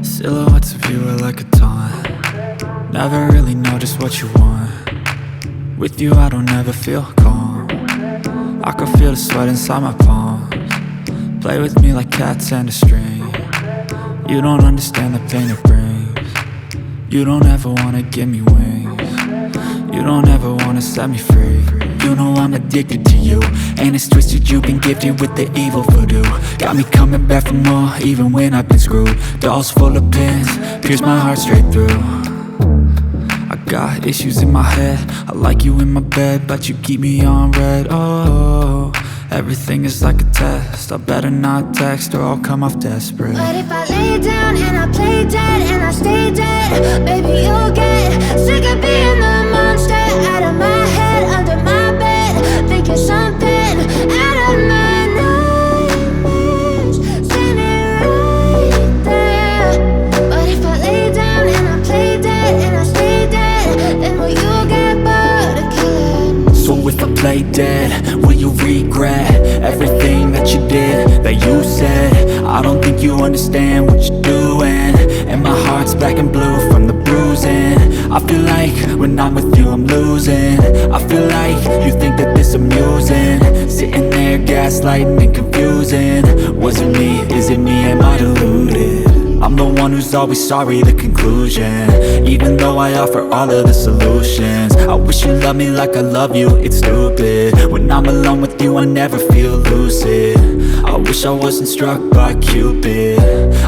Silhouettes of you are like a taunt. Never really know just what you want. With you I don't ever feel calm. I can feel the sweat inside my palms. Play with me like cats and a string. You don't understand the pain it brings. You don't ever wanna give me wings. You don't ever wanna set me free. You know I'm addicted to you, and it's twisted, you've been gifted with the evil voodoo. Got me coming back for more, even when I've been screwed. Dolls full of pins, pierce my heart straight through. I got issues in my head, I like you in my bed, but you keep me on red. Oh, everything is like a test, I better not text or I'll come off desperate. But if I lay down and I play dead and I stay dead, baby you'll get sick of being the monster out of my head, under my bed, thinking something out of my nightmares, standing right there. But if I lay down and I play dead and I stay dead, then will you get bored of killing me? So if I play dead, will you regret everything that you did, that you said? I don't think you understand what you're doing, and my heart's black and blue from the bruising. I feel like when I'm with you I'm losing. I feel like you think that this amusing, sitting there gaslighting and confusing. Was it me? Is it me? Am I deluded? I'm the one who's always sorry, the conclusion, even though I offer all of the solutions. I wish you loved me like I love you, it's stupid. When I'm alone with you I never feel lucid. I wish I wasn't struck by Cupid.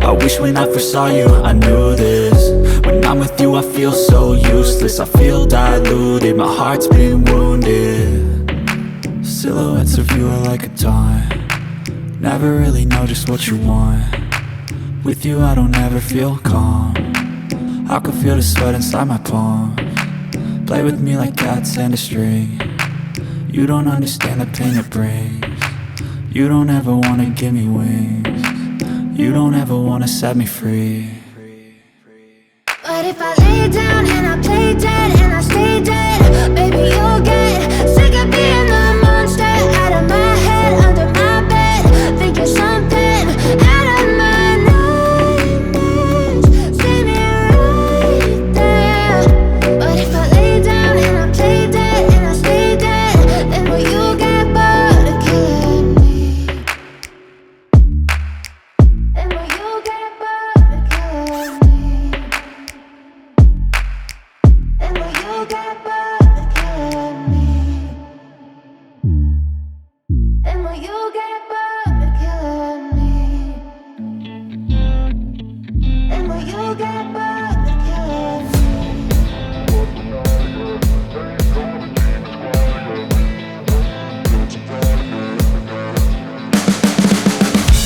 I wish when I first saw you I knew this. When I'm with you I feel so useless, I feel diluted, my heart's been wounded. Silhouettes of you are like a taunt, never really know just what you want. With you I don't ever feel calm, I can feel the sweat inside my palms. Play with me like cats and a string. You don't understand the pain it brings. You don't ever wanna give me wings. You don't ever wanna set me free. But if I lay down and I play dead and I stay dead, baby you'll get sick of being the monster out of my head, under my bed, thinking something out of my nightmares, standing right there. But if I lay down and I play dead and I stay dead, then will you get bored of killing me? Then will you get bored of killing me? And will you get bored of killing me? And will you get bored of killing me? And will you get bored of killing me?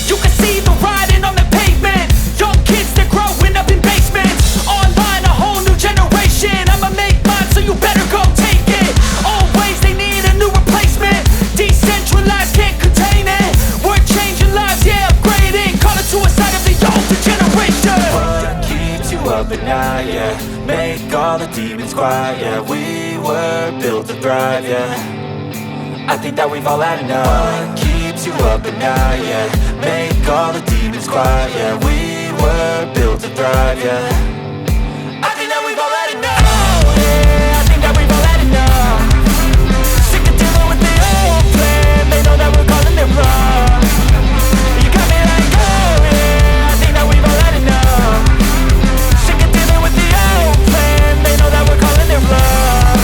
You can see the writing on the pavement. Young kids, they're growing up in basements. Online, a whole new generation. I'ma make mine, so you better go take it. Always, they need a new replacement. Decentralized, can't contain it. We're changing lives, yeah, upgrading. Call it suicide of the older generation. What keeps you up at night, yeah? Make all the demons quiet, yeah. We were built to thrive, yeah. I think that we've all had enough. What keeps you up at night, yeah? Make all the demons quiet, yeah. We were built to thrive, yeah. I think that we've all had enough. Yeah, I think that we've all had enough. Sick of dealing with the old plan. They know that we're calling it wrong. You got me like, oh yeah, I think that we've all had enough. Sick of dealing with the old plan. They know that we're calling it wrong.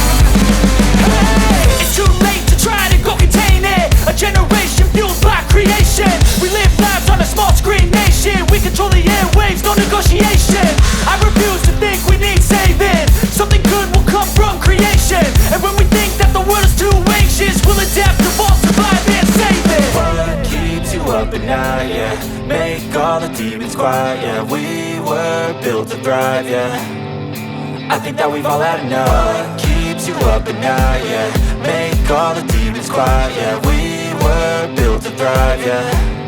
Hey, it's too late to try to go contain it. A generation fueled by creation. We live lives on a small screen nation. We control the airwaves, no negotiation. I refuse to think we need saving. Something good will come from creation. And when we think that the world is too anxious, we'll adapt, evolve, survive and save it. What keeps you up at night, yeah? Make all the demons quiet, yeah. We were built to thrive, yeah. I think that we've all had enough. What keeps you up at night, yeah? Make all the demons quiet, yeah. We were built to thrive, yeah.